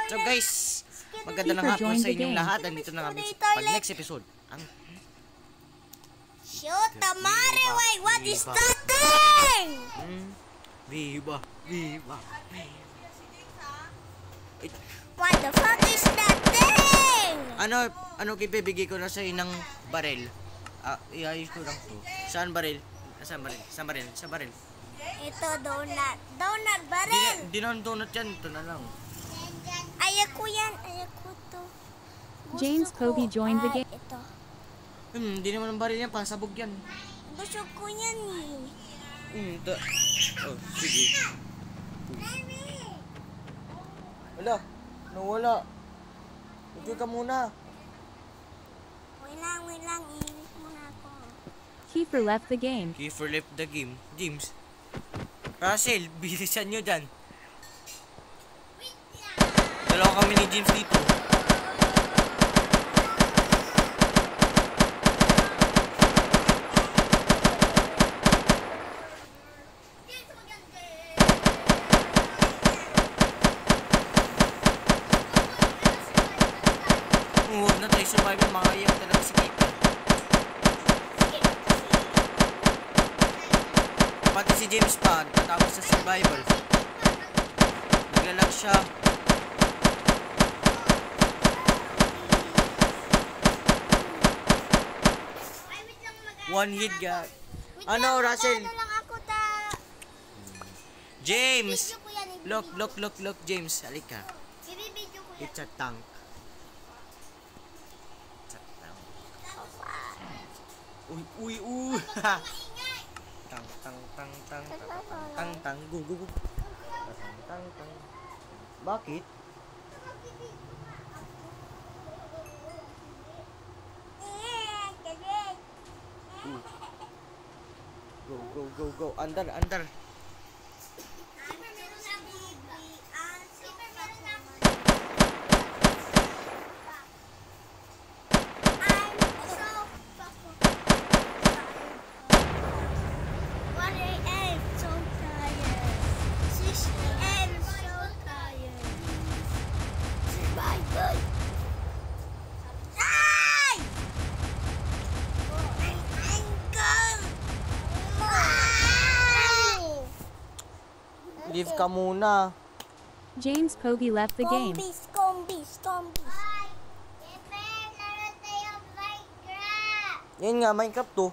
So guys, maganda ng hapon sa inyong lahat. Nandito na kami sa pag next episode. Ang Shoot the Mariway! What is that thing? Viva! What the fuck is that thing? Ano kibibigay ko na sa inang barel? Iayos ko lang to. Saan barel? Saan barel? Ito, donut. Donut baril. Di na donut yan. Ito na lang. Ayoko yan. Ayoko to. James Kobe joined the game. Ito. Di naman ang baril yan. Pasabog yan. Gusto ko yan eh. Oh, sige. Wala. Nawala. Ito ka muna. Wait lang. Iinit muna ako. Kiefer left the game. James. Russell, bilisan nyo dyan. Dalawa kami ni James dito. Huwag na tayo survive yung mga iyak talaga si Kika. Pati si James pa, tatapos sa survival. Naglalag siya. One hit ga. Ano, Russell? James! Look, James. Halika. It's a tank. Uy. Tang. Go. Tang. Bakit? Go. Andar. Leave ka muna. James Kobe left the game. Combies. Yan nga, Minecraft to.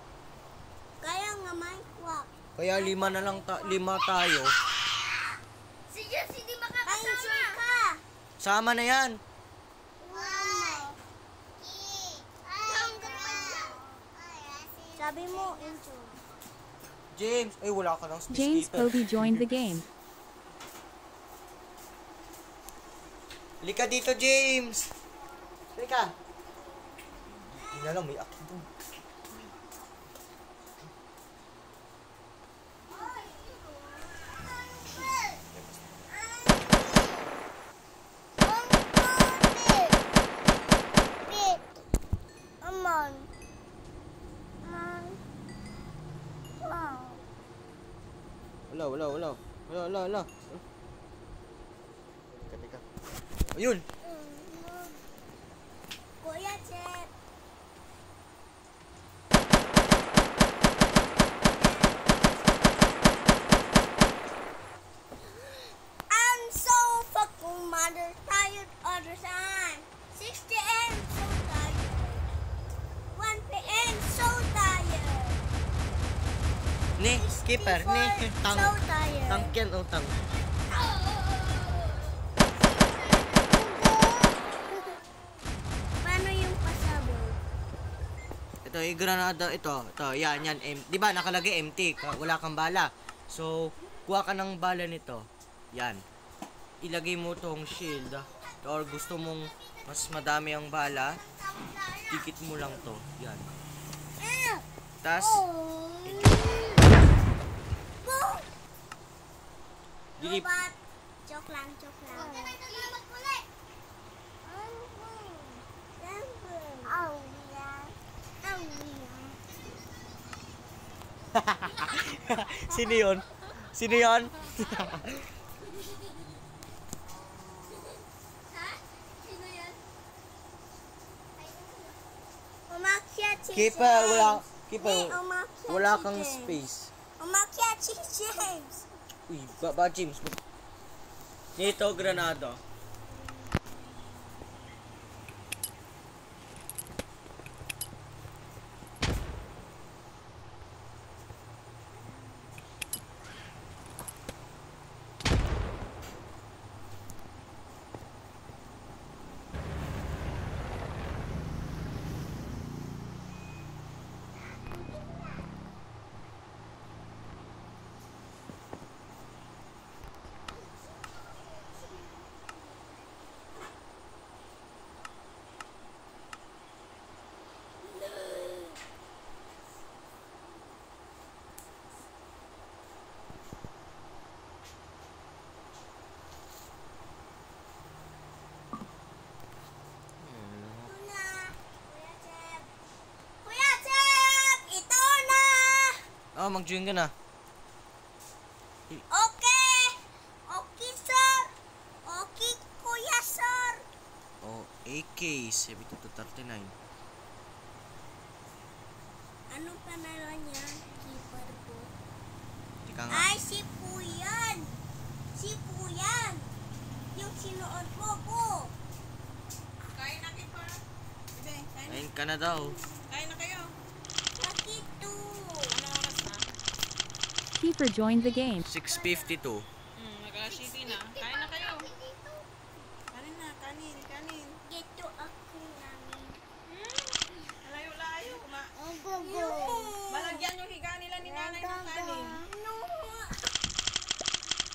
Kaya nga Minecraft. Kaya lima tayo. Si Jess hindi makakasama. Sama na yan. Sabi mo, intro. James, ay wala ka ng space James dito. Kobe joined the game. Halika dito, James. Halika. Hindi na lang, may akin doon. Wala. Teka. Ayun. Kuya Chet. I'm so fucking mother tired all the time. 6 a.m. so tired. 1 p.m. so tired. Ni, skipper, ni. Tang. So tired. Tangken o tang. Paano yung pasabog? Ito, granada, ito, yan, di ba, nakalagay empty, wala kang bala. So, kuha ka ng bala nito, yan. Ilagay mo tong shield, or gusto mong mas madami ang bala, tikit mo lang to, yan. Tas, dilip. Joke lang. Sino yun? Keeper, wala, Hey, keeper, umakyat wala si kang James. space. Umakyat si James. Uy, ba James? Dito, granada. Kuya Chef! Ito na! Oh, mag-join ka na. Okay! Okay, sir! Okay, kuya, sir! Oh, AK 7239. Anong pangalan niya? Keeper ko. Tika nga. Ay, si Puyan! Si Puyan! Yung sinuot mo po! Kain na kayo pa. Sige, kain. Ayun ka na daw. Kain na kayo. Bakit to? Ano oras na? Kiefer joined the game. 6:52. Mag-alas city na. Kain na kayo. Kanin na, kanin, kanin. Dito ako namin. Layo-layo. Ang gugu. Malagyan yung higa nila ni nanay ng kanin. No.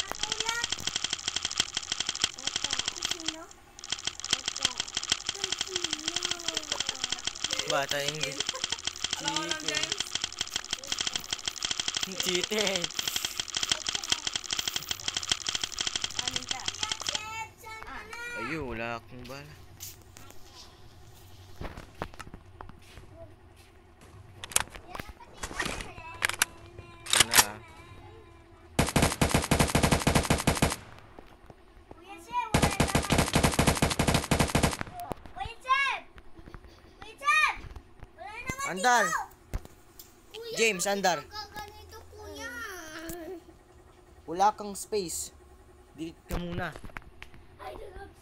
Ang ulat. Sino? Bata yung Alam mo lang, James? cheating. Kanin ka. Ayun, wala akong bala. Ito na. Kuya Chef, wala naman. Kuya Chef! Kuya Chef! Wala naman Andar. dito. Kuya, James, andar. gaganito, kuya. Wala kang space. Delete ka muna. Ay, nalabs.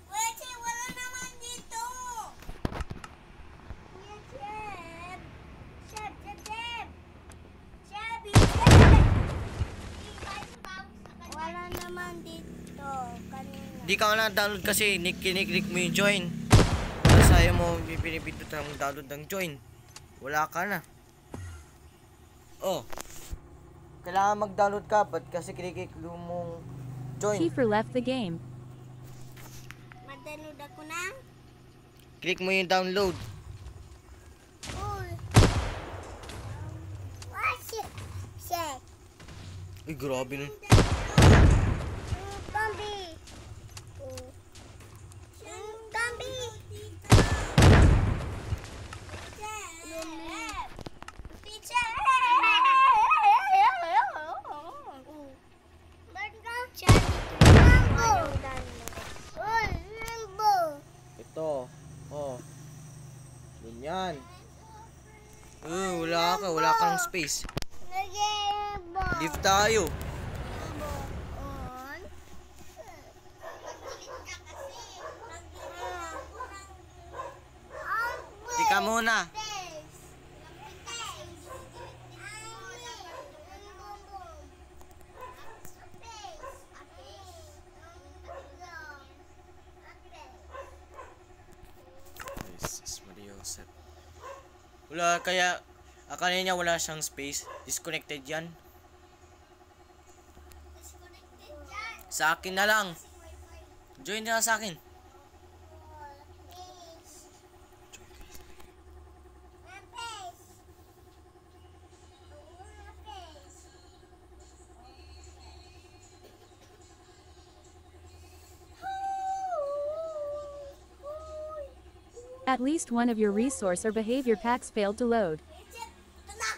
Kuya Chef, wala naman dito. Kuya Chef. Chef, Chef, Chef. Chef, Chef. Wala naman dito. Kanina. Di ka na download kasi kiniklik mo yung join. Tapos ayaw mo pinipindot ang download ng join. Wala ka na. Oh. Kailangan mag-download ka ba't kasi kiniklik mong join. Kiefer left the game. Mag-download ako na. Click mo yung download. Uy. What's it? Check. Uy, grabe nun. Bambi. Bambi. Teacher. Ito. Oh. Ganyan. Wala kang space. Leave tayo. Tika muna. Jesus Maria Joseph. Wala kaya akala niya wala siyang space. Disconnected yan. Sa akin na lang. Join na sa akin. At least one of your resource or behavior packs failed to load. Ito na!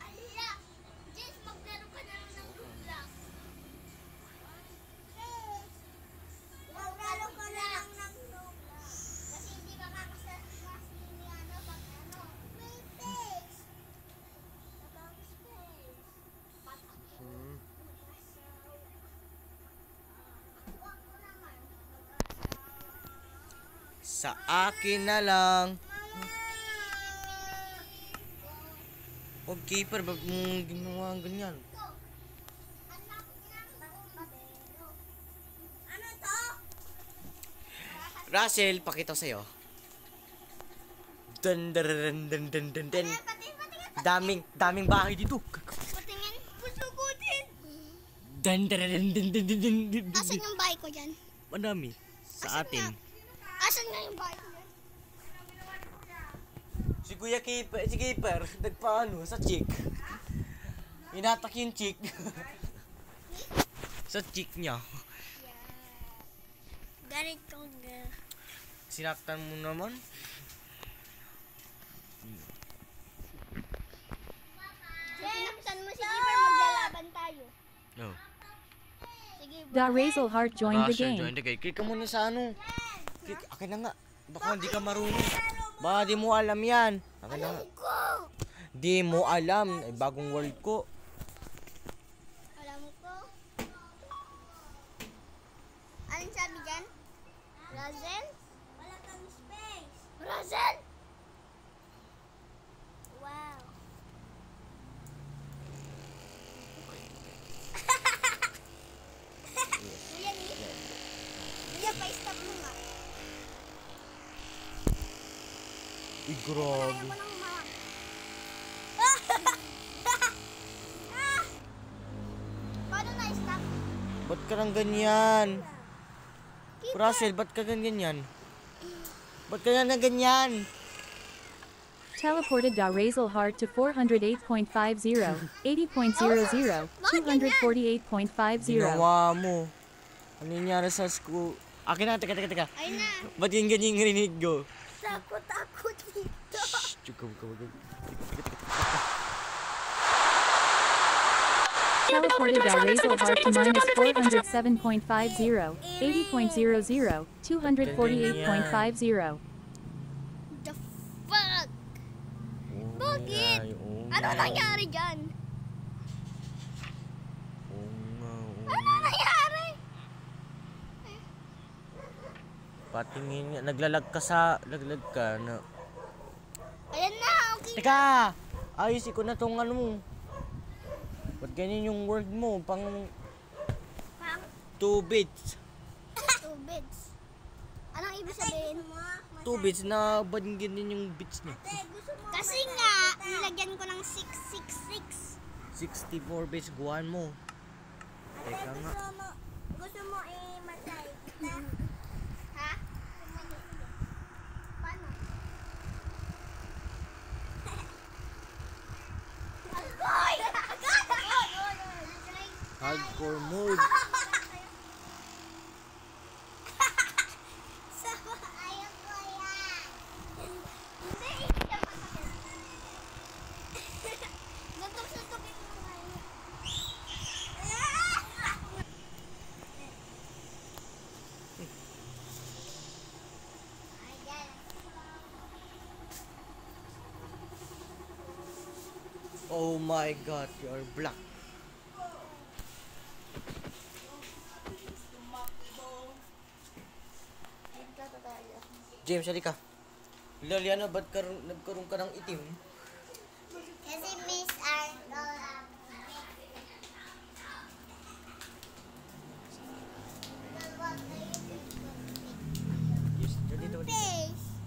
Ala! Jess, maglaro ka na lang ng Roblox. Maglaro ka na lang ng Roblox. Kasi hindi makakasakas ni ano pag ano. May space! Abang space. Patak ko. Huwag mo naman. Sa akin na lang. Huwag keeper, ba't mong ginawa ang ganyan? Ano to? Russell, pakita ko sa'yo. Dun, dun, dun, dun, dun, dun, dun. Daming bahay dito. Patingin. Gusto ko din. Dun, dun, dun, dun, dun, dun, dun, dun, dun. Asan yung bahay ko dyan? Madami. Sa atin. Asan nga yung bahay ko dyan? Si Keeper, nagpaano sa chick. Inatak yung chick. Sa chick niya. Ganito nga. Sinaktan mo naman. Sinaktan mo si Keeper, maglalaban tayo. No. Sige, Da Razel Heart joined the Russell, game. join the game. Click ka muna sa ano. Click, akin na nga. Baka hindi ka marunong. Baka di mo alam yan. Akin na nga. ko! Di mo alam. Ay, bagong world ko. Alam ko. Anong sabi dyan? Razel? Wala kang space. Razel! Wow. Yan eh. Yan, pa-stop mo nga. Uy, grabe. Kaya mo nang ma... Paano na-stop? Ba't ka nang ganyan? Russell, ba't ka ganyan? Ba't ka nang ganyan? Teleported Da Razel Heart to 408.50, 80.00, 248.50. Ginawa mo. Ano nangyari sa school? Akin na, teka. Ay na. Ba't yung ganyan yung rinig ko? Takot dito. Shh, wag. Teleported Da Razel Heart to minus 407.50, 80.00, 248.50. The fuck? Bakit? Ano nangyari dyan? Ano nangyari? Patingin nga. Naglalag ka na. Ayan na, okay. Teka! Ayusin ko na tong ano mo. Ba't ganyan yung word mo? Pang Pang 2 bits. 2 bits. Anong ibig sabihin mo? 2 bits na ba't ganyan yung bits niya? Kasi nga, nilagyan ko ng 666. 64 bits, guwan mo. Teka nga. Gusto mo i-matay kita? Ha? Paano? Agoy! Hardcore mode. Ayaw ko yan. Hindi, hindi yan masakit. Suntok-suntokin mo nga yun. Ayan. Oh my god, you're black. James, halika. Laliana, ba't nagkaroon ka ng itim? Kasi Miss Arnold. Yes, dito. Face.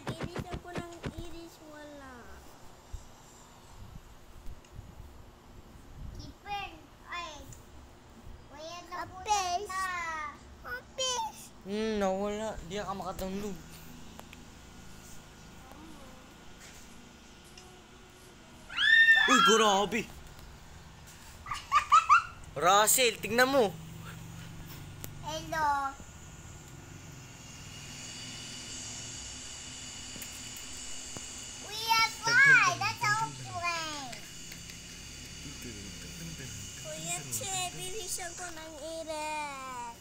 Bilis ako ng iris, wala. Keeper. Ay. Wala na po na. Nawala. Di ka makadownload. Uy, grabe. Russell, tignan mo. window. We have fly. That's our plane. Kuya Che, bilisan ko ng iris.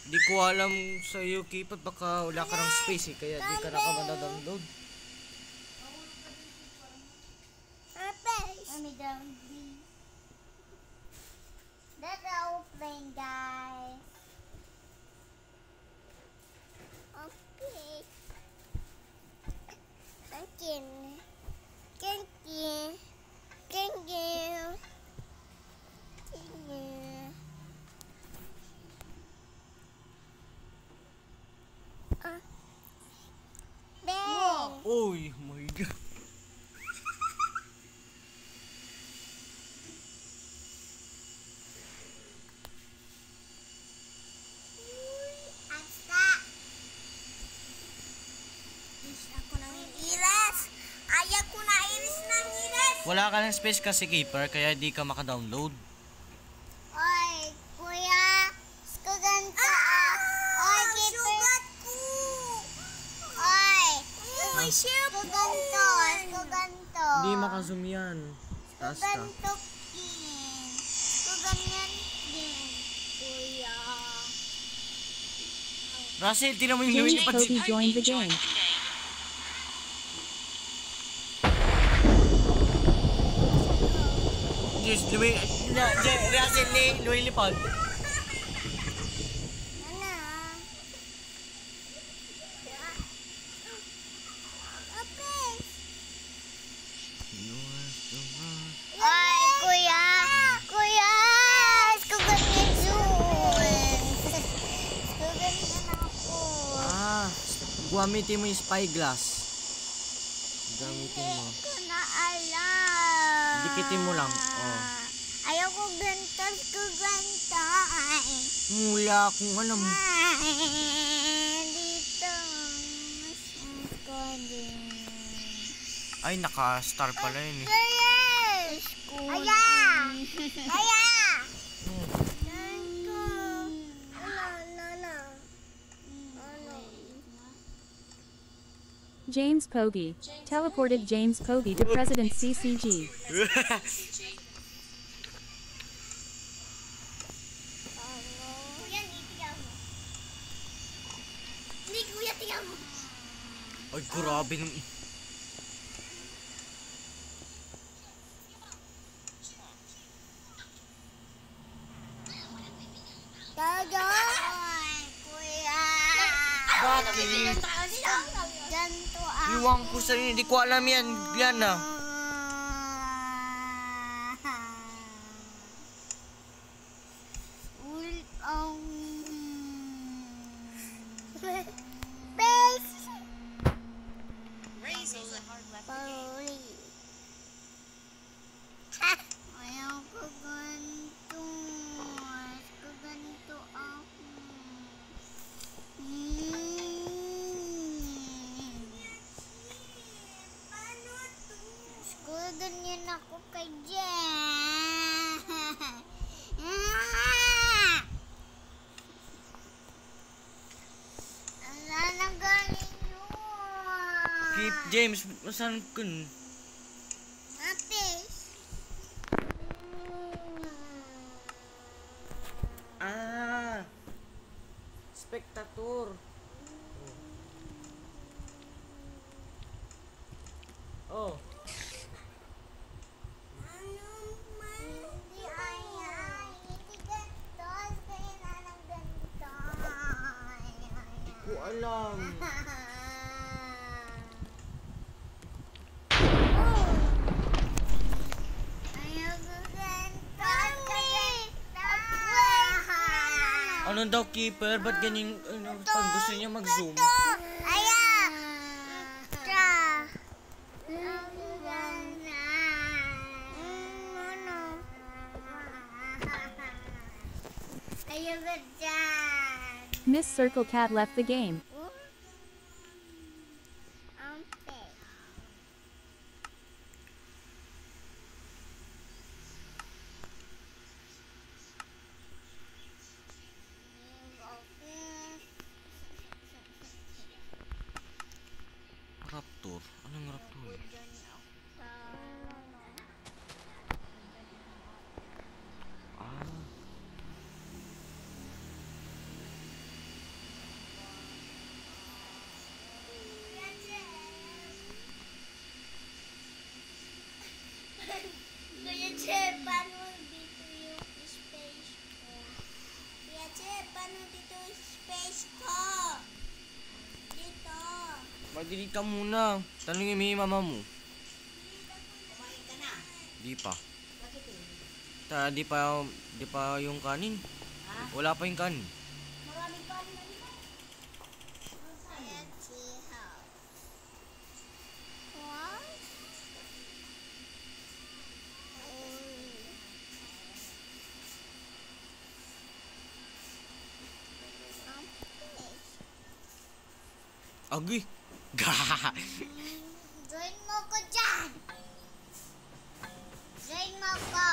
Di ko alam sa iyo, Kipot. Baka wala ka ng space eh. Kaya di ka nakamadownload. Let me down, please. That's our plane, guys. Okay. Thank you. Thank you. Thank you. Thank you. Ben. Oy, my God. Asta. Iris ako ng iris. Ayaw ko na iris ng iris. Wala ka ng space kasi, Keeper. Kaya di ka makadownload. Oy, kuya. Ganto. Oy, sugat ko. Oy. Oy, ganto. Ganto. Hindi makazoom yan. Taas ka. Ganto din. Ganyan din. Kuya. Russell, tinan mo yung James lumilipad Kobe joined the game. Diyos, Russell, lumilipad. Nana. Okay. Ay, kuya. Kuya. Ko ganyan zoom. Ko ganyan ako. Gamitin mo yung spyglass. Gamitin mo. Hindi ko na alam. Dikitin mo lang. Oh. Ayaw ko ganito. Ko ganito. Mula kung alam. Dito. Ko din. Ay, naka-star pala yun eh. Aya! Aya! Nanko. Ano? James Poggi teleported James Poggi to President CCG. Kuya, itigaw mo. Hindi, kuya, tigaw mo. Ay, grabe nung... Daga! Ay, kuya. Bakit? Ganto ako. Iwan ko sa inyo. Hindi ko alam yan. Yan na. Paroli. Ayaw ko ganito. Ayaw ko ganito ako. Siguro ganyan ako kay Jen. Ala na galing yun. Keep James, saan ka? Ate. Spectator. Oh. Hindi ayan. Hindi ganito. Kaya na ng ganito. Ko alam. Ayaw ko ganito. Ano daw, Keeper? Ba't ganyan, pag gusto niya mag-zoom? Ayan. Ayaw ko dyan. Miss Circle Cat left the game. Okay. paano dito yung space ko? Kuya Che, paano dito yung space ko? Dito. Mag-delete ka muna. Tanungin mo yung mama mo. Di pa. Di pa yung kanin. Wala pa yung kanin. Maraming kanin na dito. Kuya Che, house. What? Agi. Gah. Join mo ko dyan. Join mo ko.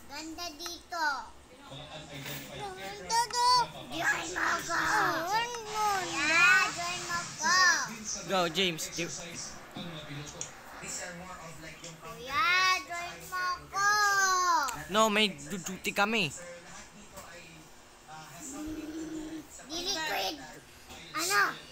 Ganda dito. Ganda do. Join mo ko. Join mo na. Join mo ko. Go, James. Kuya, join mo ko. No, may duty kami. Di liquid. Ano?